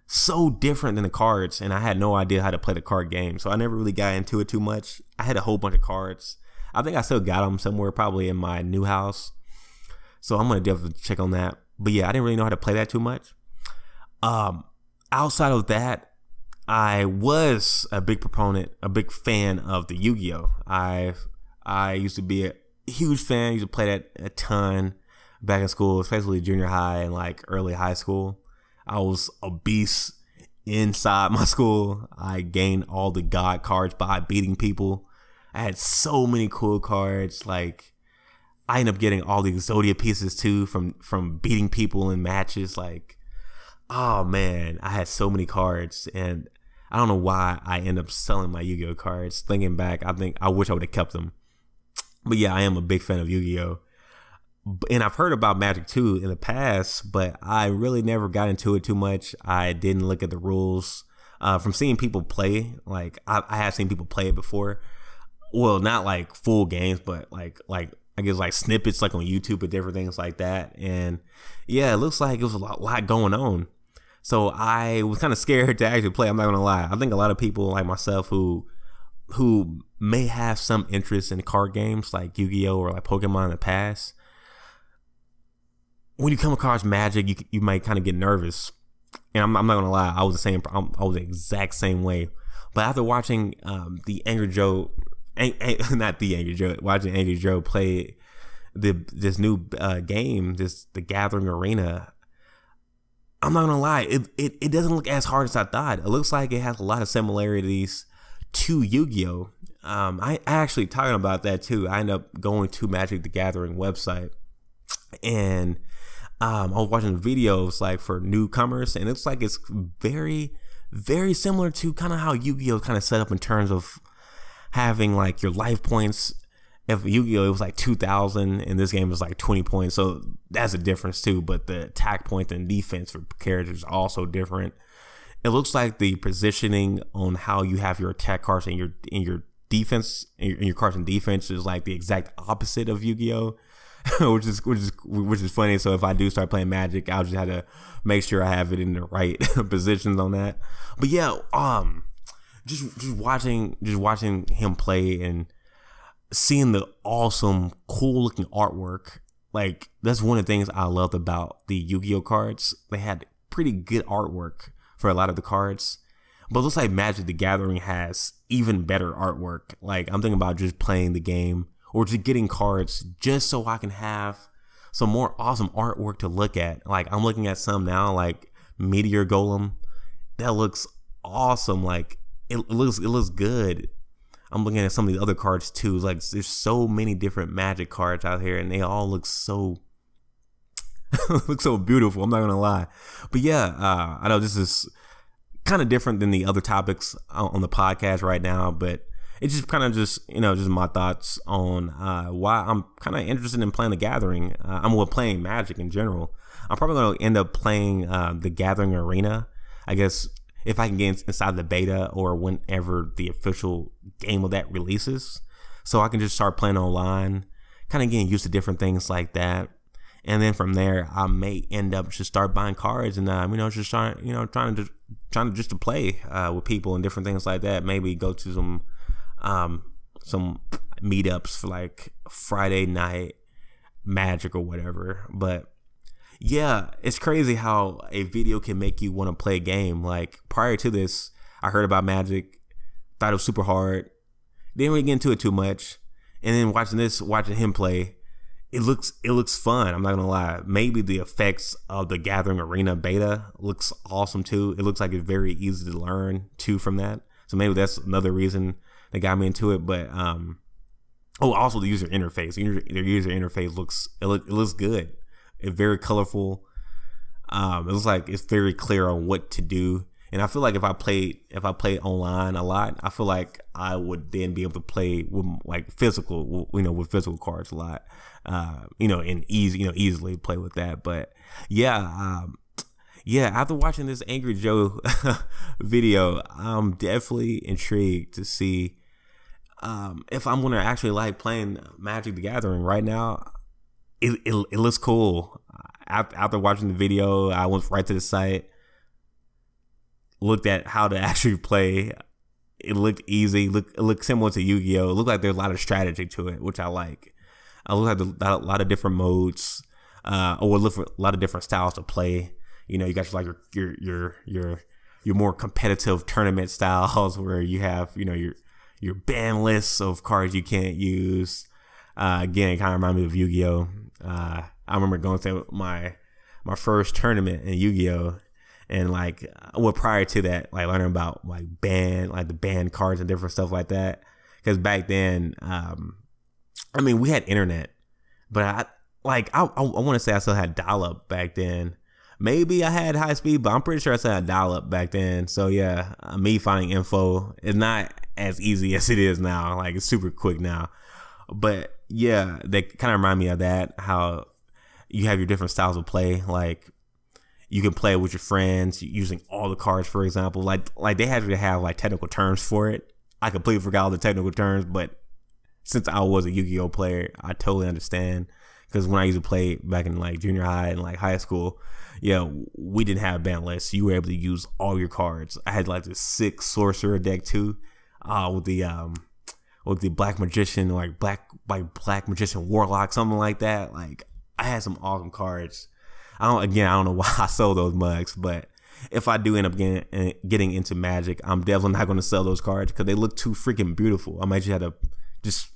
so different than the cards, and I had no idea how to play the card game, so I never really got into it too much. I had a whole bunch of cards. I think I still got them somewhere, probably in my new house, so I'm gonna definitely check on that. But yeah, I didn't really know how to play that too much. Outside of that, I was a big fan of the Yu-Gi-Oh! I used to be a huge fan. I used to play that a ton back in school, especially junior high and like early high school. I was a beast inside my school. I gained all the god cards by beating people. I had so many cool cards. Like, I ended up getting all the Exodia pieces too from beating people in matches. Like, oh man, I had so many cards, and I don't know why I end up selling my Yu-Gi-Oh cards. Thinking back, I wish I would have kept them. But yeah, I am a big fan of Yu-Gi-Oh. And I've heard about Magic too in the past, but I really never got into it too much. I didn't look at the rules. From seeing people play, like I have seen people play it before. Well, not like full games, but like I guess like snippets like on YouTube and different things like that. And yeah, it looks like it was a lot going on. So I was kind of scared to actually play. I'm not gonna lie. I think a lot of people like myself who may have some interest in card games like Yu-Gi-Oh or like Pokemon in the past when you come across Magic, you might kind of get nervous. And I'm not gonna lie, I was the exact same way. But after watching the Angry Joe, not the Angry Joe, watching Angry Joe play this new game, the Gathering Arena, I'm not gonna lie, it doesn't look as hard as I thought. It looks like it has a lot of similarities to Yu-Gi-Oh. I actually talking about that too. I ended up going to Magic the Gathering website, and I was watching videos like for newcomers, and it's like it's very, very similar to kind of how Yu-Gi-Oh kind of set up in terms of having like your life points. If Yu-Gi-Oh it was like 2,000, and this game was like 20 points, so that's a difference too. But the attack point and defense for characters are also different. It looks like the positioning on how you have your attack cards and your defense and your cards and defense is like the exact opposite of Yu-Gi-Oh. which is funny. So if I do start playing Magic, I'll just have to make sure I have it in the right positions on that. But yeah, just watching him play and seeing the awesome, cool looking artwork. Like, that's one of the things I loved about the Yu-Gi-Oh cards. They had pretty good artwork for a lot of the cards, but it looks like Magic the Gathering has even better artwork. Like, I'm thinking about just playing the game or just getting cards just so I can have some more awesome artwork to look at. Like, I'm looking at some now, like Meteor Golem. That looks awesome. Like, it looks good. I'm looking at some of the other cards too. Like, there's so many different Magic cards out here, and they all look so beautiful. I'm not gonna lie. But yeah, I know this is kind of different than the other topics on the podcast right now, but it's just kind of just my thoughts on why I'm kind of interested in playing the Gathering. I'm playing Magic in general. I'm probably going to end up playing the Gathering Arena, I guess, if I can get inside the beta or whenever the official game of that releases. So I can just start playing online, kind of getting used to different things like that. And then from there, I may end up just start buying cards and just trying to play with people and different things like that. Maybe go to some meetups for like Friday night Magic or whatever. But yeah, it's crazy how a video can make you want to play a game. Like, prior to this, I heard about Magic, thought it was super hard, didn't really get into it too much, and then watching him play, it looks fun. I'm not gonna lie. Maybe the effects of the Gathering Arena beta looks awesome too. It looks like it's very easy to learn too from that. So maybe that's another reason that got me into it. But also the user interface. Their user interface looks good. It's very colorful. It looks like it's very clear on what to do. And I feel like if I played online a lot, I feel like I would then be able to play with like physical cards a lot. And easily play with that. But yeah, after watching this Angry Joe video, I'm definitely intrigued to see if I'm gonna actually like playing Magic the Gathering. Right now, it looks cool. After watching the video, I went right to the site, looked at how to actually play. It looked easy. It looked similar to Yu-Gi-Oh. It looked like there's a lot of strategy to it, which I like. I looked at a lot of different modes, or look for a lot of different styles to play. You got your more competitive tournament styles where you have your ban lists of cards you can't use. Again, it kind of reminds me of Yu-Gi-Oh. I remember going to my first tournament in Yu-Gi-Oh, and prior to that, like learning about the ban cards and different stuff like that. Because back then, we had internet, but I want to say I still had dial-up back then. Maybe I had high speed, but I'm pretty sure I still had dial-up back then. So yeah, me finding info is not as easy as it is now. Like, it's super quick now. But yeah, they kind of remind me of that, how you have your different styles of play. Like, you can play with your friends using all the cards, for example. Like they had to have like technical terms for it. I completely forgot all the technical terms, but since I was a Yu-Gi-Oh player, I totally understand. Because when I used to play back in like junior high and like high school, yeah, we didn't have ban lists. You were able to use all your cards. I had like the 6 sorcerer deck too, with the black magician, black magician warlock, something like that. Like, I had some awesome cards. I don't know why I sold those mugs, but if I do end up getting into Magic, I'm definitely not going to sell those cards because they look too freaking beautiful. I might just have to just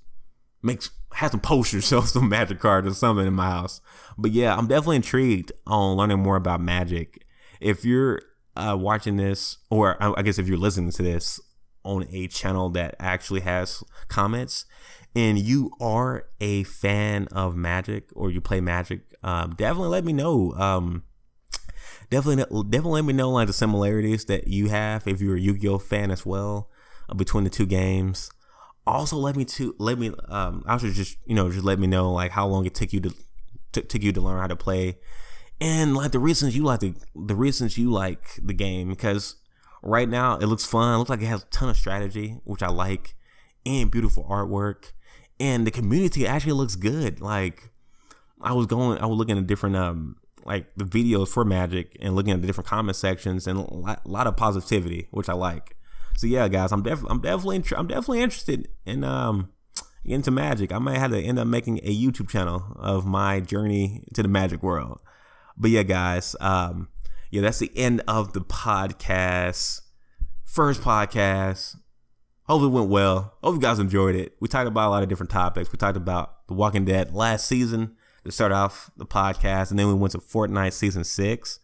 have some posters of some Magic cards or something in my house. But yeah, I'm definitely intrigued on learning more about Magic. If you're watching this, or I guess if you're listening to this on a channel that actually has comments, and you are a fan of Magic or you play Magic, definitely let me know. Definitely let me know like the similarities that you have if you're a Yu-Gi-Oh fan as well between the two games. Also, let me just let me know like how long it took you to learn how to play, and like the reasons you like the game, because right now it looks fun. It looks like it has a ton of strategy, which I like, and beautiful artwork, and the community actually looks good. Like I was looking at different like the videos for Magic and looking at the different comment sections, and a lot of positivity, which I like. So yeah, guys, I'm definitely interested in into Magic. I might have to end up making a YouTube channel of my journey to the Magic world. But yeah, guys, that's the end of the podcast. First podcast. Hopefully it went well. Hope you guys enjoyed it. We talked about a lot of different topics. We talked about The Walking Dead last season to start off the podcast, and then we went to Fortnite season 6.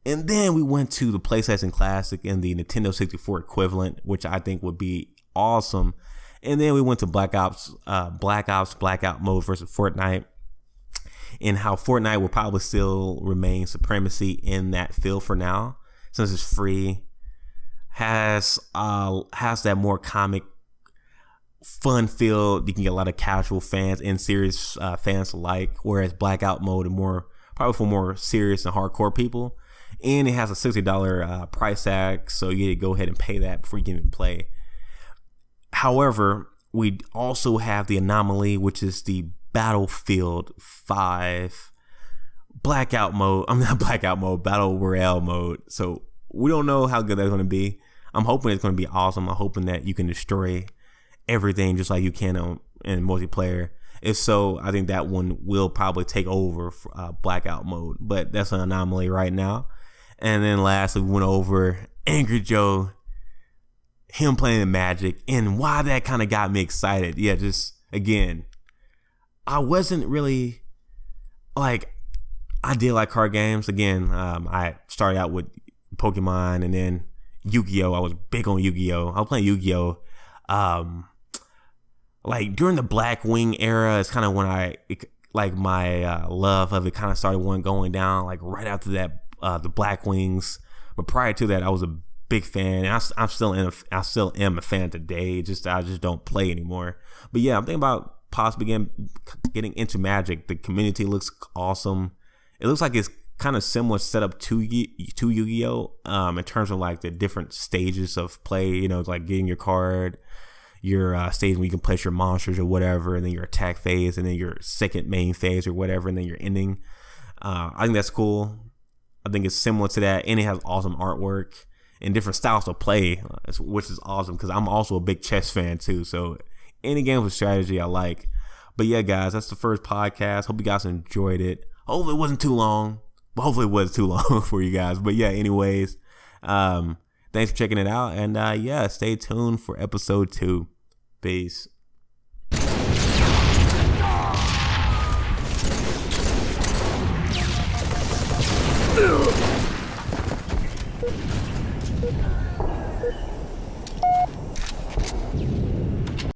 And then we went to the PlayStation Classic and the Nintendo 64 equivalent, which I think would be awesome. And then we went to Black Ops Blackout mode versus Fortnite, and how Fortnite will probably still remain supremacy in that field for now, since it's free, has that more comic fun feel. You can get a lot of casual fans and serious fans alike, whereas Blackout mode is probably for more serious and hardcore people. And it has a $60 price tag, so you need to go ahead and pay that before you can even play. However, we also have the anomaly, which is the Battlefield 5 Battle Royale mode. So we don't know how good that's going to be. I'm hoping it's going to be awesome. I'm hoping that you can destroy everything just like you can in multiplayer. If so, I think that one will probably take over for, Blackout mode, but that's an anomaly right now. And then lastly, we went over Angry Joe, him playing the Magic, and why that kind of got me excited. Yeah, just again, I wasn't really like, I did like card games. Again, I started out with Pokemon and then Yu-Gi-Oh. I was big on Yu-Gi-Oh. I was playing Yu-Gi-Oh. Like during the Blackwing era, it's kind of when my love of it kind of started going down. Like right after that, the Blackwings. But prior to that, I was a big fan, and I still am a fan today. I just don't play anymore. But yeah, I'm thinking about possibly getting into Magic. The community looks awesome. It looks like it's kind of similar setup to Yu-Gi-Oh! In terms of like the different stages of play. You know, it's like getting your card, your stage where you can place your monsters or whatever, and then your attack phase, and then your second main phase or whatever, and then your ending. I think that's cool. I think it's similar to that, and it has awesome artwork and different styles of play, which is awesome because I'm also a big chess fan too. So any game with strategy I like. But yeah, guys, that's the first podcast. Hope you guys enjoyed it. Hopefully it wasn't too long, but hopefully it was too long for you guys. But yeah, anyways, thanks for checking it out, and stay tuned for episode 2. Peace. Ugh!